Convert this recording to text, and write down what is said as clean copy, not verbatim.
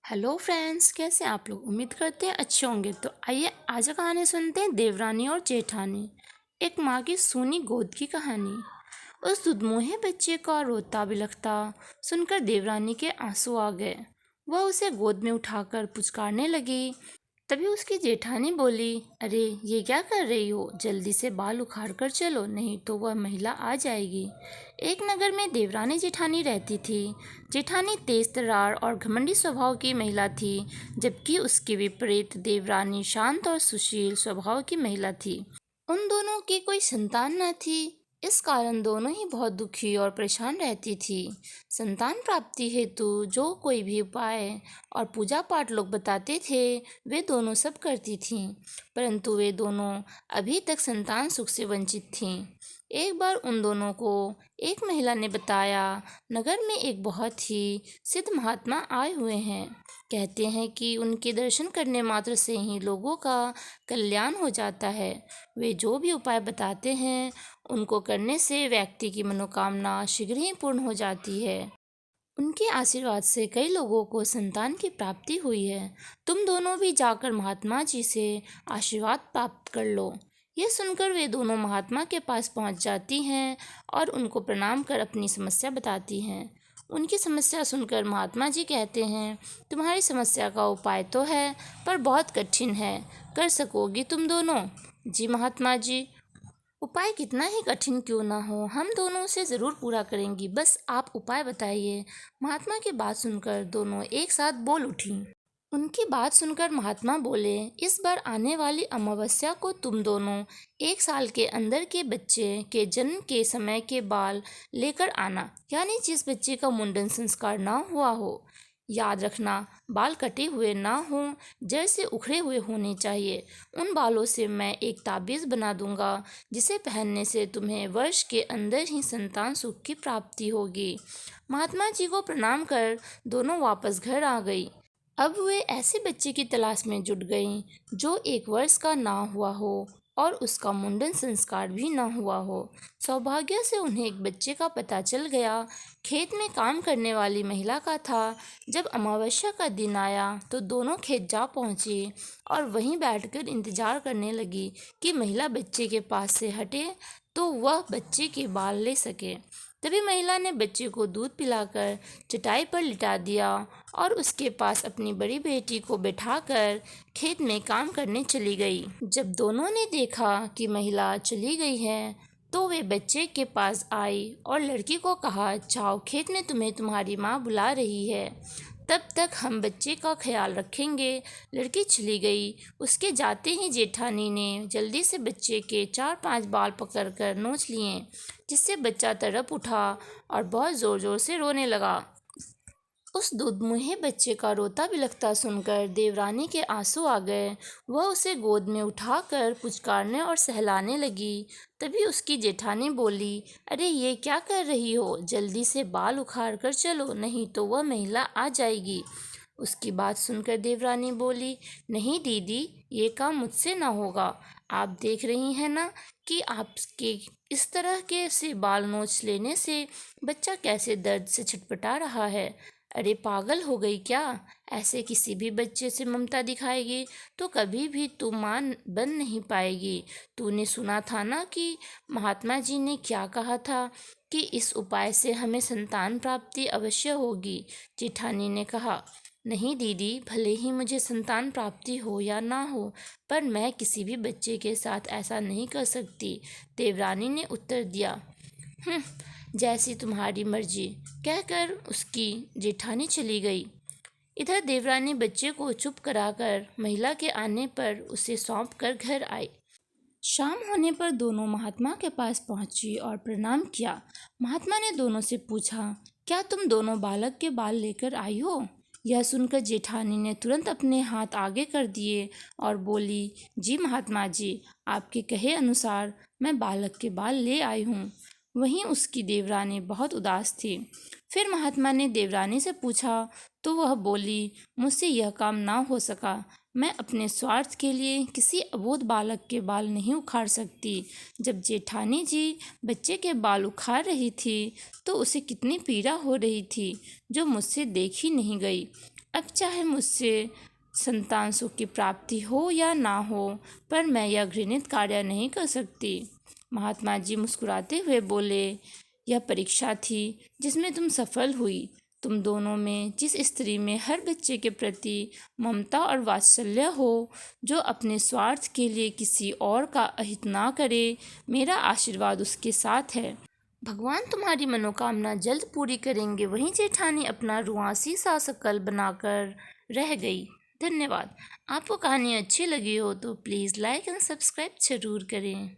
Hello friends, कैसे हैं आप लोग। उम्मीद करते हैं अच्छे होंगे। तो आइए आज का कहानी सुनते हैं, देवरानी और जेठानी। एक माँ की सूनी गोद की कहानी। उस दुधमुहे बच्चे का रोता बिलखता सुनकर देवरानी के आंसू आ गए। वह उसे गोद में उठाकर पुचकारने लगी। तभी उसकी जेठानी बोली, अरे ये क्या कर रही हो, जल्दी से बाल उखाड़ कर चलो, नहीं तो वह महिला आ जाएगी। एक नगर में देवरानी जेठानी रहती थी। जेठानी तेज तर्रार और घमंडी स्वभाव की महिला थी, जबकि उसके विपरीत देवरानी शांत और सुशील स्वभाव की महिला थी। उन दोनों की कोई संतान न थी। इस कारण दोनों ही बहुत दुखी और परेशान रहती थी। संतान प्राप्ति हेतु जो कोई भी उपाय और पूजा पाठ लोग बताते थे, वे दोनों सब करती थीं, परंतु वे दोनों अभी तक संतान सुख से वंचित थीं। एक बार उन दोनों को एक महिला ने बताया, नगर में एक बहुत ही सिद्ध महात्मा आए हुए हैं। कहते हैं कि उनके दर्शन करने मात्र से ही लोगों का कल्याण हो जाता है। वे जो भी उपाय बताते हैं, उनको करने से व्यक्ति की मनोकामना शीघ्र ही पूर्ण हो जाती है। उनके आशीर्वाद से कई लोगों को संतान की प्राप्ति हुई है। तुम दोनों भी जाकर महात्मा जी से आशीर्वाद प्राप्त कर लो। यह सुनकर वे दोनों महात्मा के पास पहुंच जाती हैं और उनको प्रणाम कर अपनी समस्या बताती हैं। उनकी समस्या सुनकर महात्मा जी कहते हैं, तुम्हारी समस्या का उपाय तो है, पर बहुत कठिन है। कर सकोगी तुम दोनों? जी महात्मा जी, उपाय कितना ही कठिन क्यों ना हो, हम दोनों उसे ज़रूर पूरा करेंगी, बस आप उपाय बताइए। महात्मा की बात सुनकर दोनों एक साथ बोल उठी। उनकी बात सुनकर महात्मा बोले, इस बार आने वाली अमावस्या को तुम दोनों 1 साल के अंदर के बच्चे के जन्म के समय के बाल लेकर आना, यानी जिस बच्चे का मुंडन संस्कार ना हुआ हो। याद रखना, बाल कटे हुए ना हों, जड़ से उखड़े हुए होने चाहिए। उन बालों से मैं एक ताबीज़ बना दूंगा, जिसे पहनने से तुम्हें वर्ष के अंदर ही संतान सुख की प्राप्ति होगी। महात्मा जी को प्रणाम कर दोनों वापस घर आ गई। अब वे ऐसे बच्चे की तलाश में जुट गईं जो 1 वर्ष का ना हुआ हो और उसका मुंडन संस्कार भी ना हुआ हो। सौभाग्य से उन्हें एक बच्चे का पता चल गया। खेत में काम करने वाली महिला का था। जब अमावस्या का दिन आया तो दोनों खेत जा पहुंची और वहीं बैठकर इंतजार करने लगी कि महिला बच्चे के पास से हटे तो वह बच्चे के बाल ले सके। तभी महिला ने बच्चे को दूध पिलाकर चटाई पर लिटा दिया और उसके पास अपनी बड़ी बेटी को बैठाकर खेत में काम करने चली गई। जब दोनों ने देखा कि महिला चली गई है, तो वे बच्चे के पास आई और लड़की को कहा, जाओ, खेत में तुम्हें तुम्हारी माँ बुला रही है, तब तक हम बच्चे का ख्याल रखेंगे। लड़की चली गई। उसके जाते ही जेठानी ने जल्दी से बच्चे के 4-5 बाल पकड़कर नोच लिए, जिससे बच्चा तड़प उठा और बहुत ज़ोर ज़ोर से रोने लगा। उस दुधमुहे बच्चे का रोता बिलखता सुनकर देवरानी के आंसू आ गए। वह उसे गोद में उठाकर पुचकारने और सहलाने लगी। तभी उसकी जेठानी बोली, अरे ये क्या कर रही हो, जल्दी से बाल उखाड़ कर चलो, नहीं तो वह महिला आ जाएगी। उसकी बात सुनकर देवरानी बोली, नहीं दीदी, ये काम मुझसे ना होगा। आप देख रही हैं ना कि आपके इस तरह के से बाल नोच लेने से बच्चा कैसे दर्द से छटपटा रहा है। अरे पागल हो गई क्या? ऐसे किसी भी बच्चे से ममता दिखाएगी तो कभी भी तू माँ बन नहीं पाएगी। तूने सुना था ना कि महात्मा जी ने क्या कहा था कि इस उपाय से हमें संतान प्राप्ति अवश्य होगी। जेठानी ने कहा, नहीं दीदी, भले ही मुझे संतान प्राप्ति हो या ना हो, पर मैं किसी भी बच्चे के साथ ऐसा नहीं कर सकती। देवरानी ने उत्तर दिया। जैसी तुम्हारी मर्जी, कहकर उसकी जेठानी चली गई। इधर देवरानी बच्चे को चुप कराकर महिला के आने पर उसे सौंप कर घर आई। शाम होने पर दोनों महात्मा के पास पहुंची और प्रणाम किया। महात्मा ने दोनों से पूछा, क्या तुम दोनों बालक के बाल लेकर आई हो? यह सुनकर जेठानी ने तुरंत अपने हाथ आगे कर दिए और बोली, जी महात्मा जी, आपके कहे अनुसार मैं बालक के बाल ले आई हूँ। वहीं उसकी देवरानी बहुत उदास थी। फिर महात्मा ने देवरानी से पूछा तो वह बोली, मुझसे यह काम ना हो सका। मैं अपने स्वार्थ के लिए किसी अबोध बालक के बाल नहीं उखाड़ सकती। जब जेठानी जी बच्चे के बाल उखाड़ रही थी तो उसे कितनी पीड़ा हो रही थी, जो मुझसे देखी नहीं गई। अब चाहे मुझसे संतान सुख की प्राप्ति हो या ना हो, पर मैं यह घृणित कार्य नहीं कर सकती। महात्मा जी मुस्कुराते हुए बोले, यह परीक्षा थी जिसमें तुम सफल हुई। तुम दोनों में जिस स्त्री में हर बच्चे के प्रति ममता और वात्सल्य हो, जो अपने स्वार्थ के लिए किसी और का अहित ना करे, मेरा आशीर्वाद उसके साथ है। भगवान तुम्हारी मनोकामना जल्द पूरी करेंगे। वहीं जेठानी अपना रुआंसी सा शकल बनाकर रह गई। धन्यवाद। आपको कहानी अच्छी लगी हो तो प्लीज़ लाइक एंड सब्सक्राइब जरूर करें।